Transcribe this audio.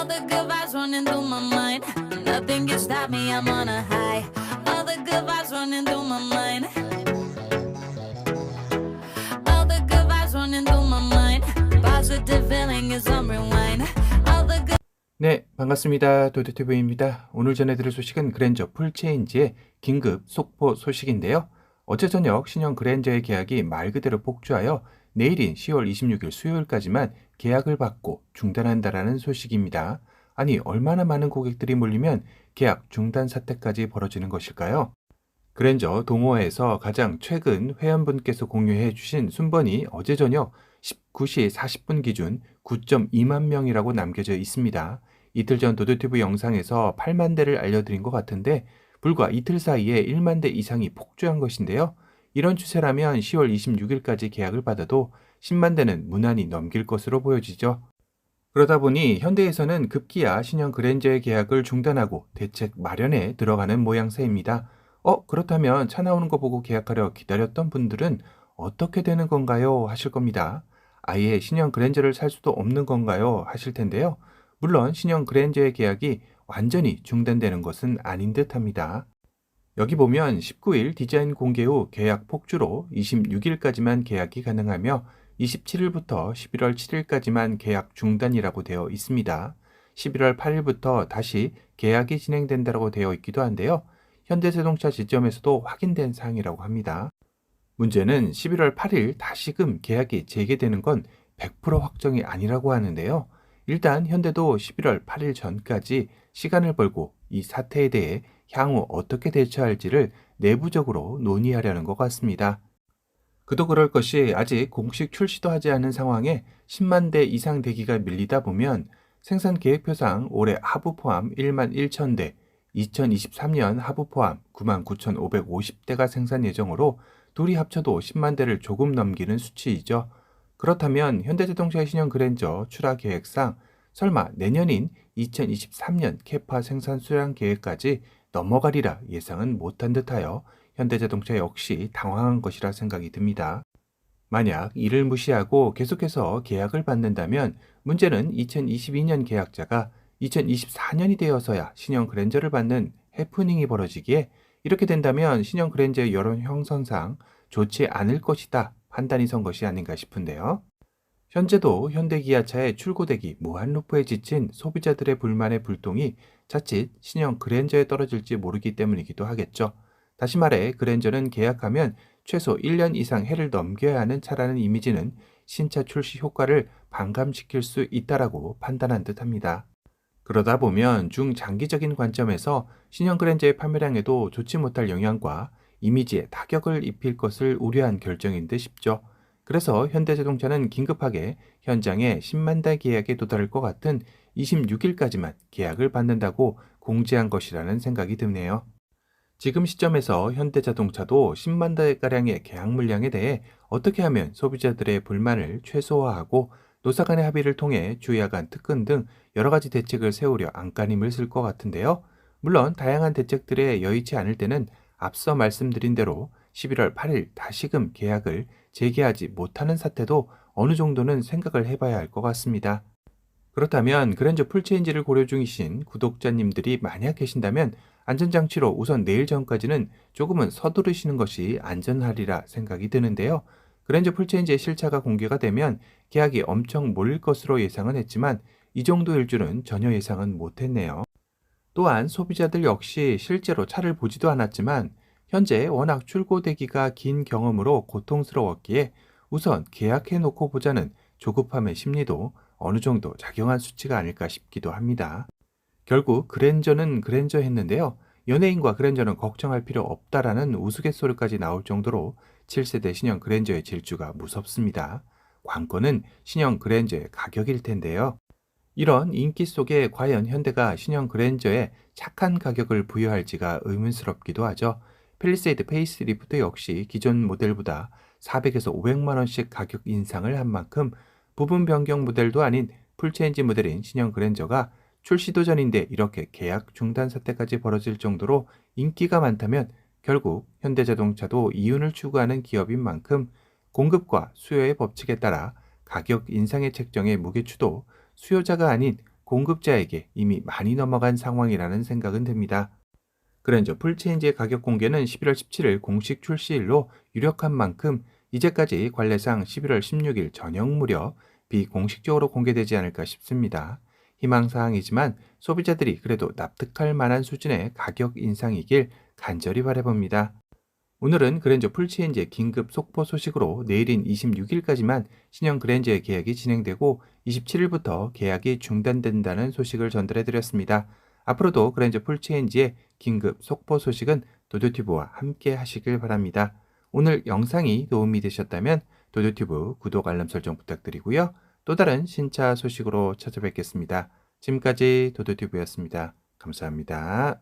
All the good vibes running through my mind. Nothing can stop me, I'm on a high. All the good vibes running through my mind. All the good vibes running through my mind. Positive feeling is on rewind. All the good 네, 반갑습니다. 도드TV입니다. 오늘 전해드릴 소식은 그랜저 풀체인지의 긴급 속보 소식인데요. 어제 저녁 신형 그랜저의 계약이 말 그대로 폭주하여 내일인 10월 26일 수요일까지만 계약을 받고 중단한다라는 소식입니다. 아니, 얼마나 많은 고객들이 몰리면 계약 중단 사태까지 벌어지는 것일까요? 그랜저 동호회에서 가장 최근 회원분께서 공유해 주신 순번이 어제 저녁 19시 40분 기준 9.2만 명이라고 남겨져 있습니다. 이틀 전 도드튜브 영상에서 8만 대를 알려드린 것 같은데 불과 이틀 사이에 1만 대 이상이 폭주한 것인데요. 이런 추세라면 10월 26일까지 계약을 받아도 10만 대는 무난히 넘길 것으로 보여지죠. 그러다 보니 현대에서는 급기야 신형 그랜저의 계약을 중단하고 대책 마련에 들어가는 모양새입니다. 그렇다면 차 나오는 거 보고 계약하려 기다렸던 분들은 어떻게 되는 건가요? 하실 겁니다. 아예 신형 그랜저를 살 수도 없는 건가요? 하실 텐데요. 물론 신형 그랜저의 계약이 완전히 중단되는 것은 아닌 듯 합니다. 여기 보면 19일 디자인 공개 후 계약 폭주로 26일까지만 계약이 가능하며 27일부터 11월 7일까지만 계약 중단이라고 되어 있습니다. 11월 8일부터 다시 계약이 진행된다고 되어 있기도 한데요. 현대자동차 지점에서도 확인된 사항이라고 합니다. 문제는 11월 8일 다시금 계약이 재개되는 건 100% 확정이 아니라고 하는데요. 일단 현대도 11월 8일 전까지 시간을 벌고 이 사태에 대해 향후 어떻게 대처할지를 내부적으로 논의하려는 것 같습니다. 그도 그럴 것이 아직 공식 출시도 하지 않은 상황에 10만 대 이상 대기가 밀리다 보면 생산 계획표상 올해 하부 포함 1만 1천 대, 2023년 하부 포함 9만 9,550대가 생산 예정으로 둘이 합쳐도 10만 대를 조금 넘기는 수치이죠. 그렇다면 현대자동차의 신형 그랜저 출하 계획상 설마 내년인 2023년 캐파 생산 수량 계획까지 넘어가리라 예상은 못한 듯하여 현대자동차 역시 당황한 것이라 생각이 듭니다. 만약 이를 무시하고 계속해서 계약을 받는다면 문제는 2022년 계약자가 2024년이 되어서야 신형 그랜저를 받는 해프닝이 벌어지기에 이렇게 된다면 신형 그랜저의 여론 형성상 좋지 않을 것이다 판단이 선 것이 아닌가 싶은데요. 현재도 현대기아차의 출고대기 무한루프에 지친 소비자들의 불만의 불똥이 자칫 신형 그랜저에 떨어질지 모르기 때문이기도 하겠죠. 다시 말해 그랜저는 계약하면 최소 1년 이상 해를 넘겨야 하는 차라는 이미지는 신차 출시 효과를 반감시킬 수 있다라고 판단한 듯합니다. 그러다 보면 중장기적인 관점에서 신형 그랜저의 판매량에도 좋지 못할 영향과 이미지에 타격을 입힐 것을 우려한 결정인 듯 싶죠. 그래서 현대자동차는 긴급하게 현장에 10만 대 계약에 도달할 것 같은 26일까지만 계약을 받는다고 공지한 것이라는 생각이 드네요. 지금 시점에서 현대자동차도 10만 대가량의 계약 물량에 대해 어떻게 하면 소비자들의 불만을 최소화하고 노사 간의 합의를 통해 주야간 특근 등 여러 가지 대책을 세우려 안간힘을 쓸 것 같은데요. 물론 다양한 대책들에 여의치 않을 때는 앞서 말씀드린 대로 11월 8일 다시금 계약을 재개하지 못하는 사태도 어느 정도는 생각을 해봐야 할 것 같습니다. 그렇다면 그랜저 풀체인지를 고려 중이신 구독자님들이 만약 계신다면 안전장치로 우선 내일 전까지는 조금은 서두르시는 것이 안전하리라 생각이 드는데요. 그랜저 풀체인지의 실차가 공개가 되면 계약이 엄청 몰릴 것으로 예상은 했지만 이 정도일 줄은 전혀 예상은 못했네요. 또한 소비자들 역시 실제로 차를 보지도 않았지만 현재 워낙 출고 대기가 긴 경험으로 고통스러웠기에 우선 계약해 놓고 보자는 조급함의 심리도 어느 정도 작용한 수치가 아닐까 싶기도 합니다. 결국 그랜저는 그랜저 했는데요. 연예인과 그랜저는 걱정할 필요 없다라는 우스갯소리까지 나올 정도로 7세대 신형 그랜저의 질주가 무섭습니다. 관건은 신형 그랜저의 가격일 텐데요. 이런 인기 속에 과연 현대가 신형 그랜저에 착한 가격을 부여할지가 의문스럽기도 하죠. 팰리세이드 페이스리프트 역시 기존 모델보다 400에서 500만 원씩 가격 인상을 한 만큼 부분 변경 모델도 아닌 풀체인지 모델인 신형 그랜저가 출시도 전인데 이렇게 계약 중단 사태까지 벌어질 정도로 인기가 많다면 결국 현대자동차도 이윤을 추구하는 기업인 만큼 공급과 수요의 법칙에 따라 가격 인상의 책정의 무게추도 수요자가 아닌 공급자에게 이미 많이 넘어간 상황이라는 생각은 듭니다. 그랜저 풀체인지의 가격 공개는 11월 17일 공식 출시일로 유력한 만큼 이제까지 관례상 11월 16일 저녁 무렵 비공식적으로 공개되지 않을까 싶습니다. 희망사항이지만 소비자들이 그래도 납득할 만한 수준의 가격 인상이길 간절히 바라봅니다. 오늘은 그랜저 풀체인지의 긴급 속보 소식으로 내일인 26일까지만 신형 그랜저의 계약이 진행되고 27일부터 계약이 중단된다는 소식을 전달해드렸습니다. 앞으로도 그랜저 풀체인지의 긴급 속보 소식은 도도튜브와 함께 하시길 바랍니다. 오늘 영상이 도움이 되셨다면 도도튜브 구독 알람 설정 부탁드리고요. 또 다른 신차 소식으로 찾아뵙겠습니다. 지금까지 도도튜브였습니다. 감사합니다.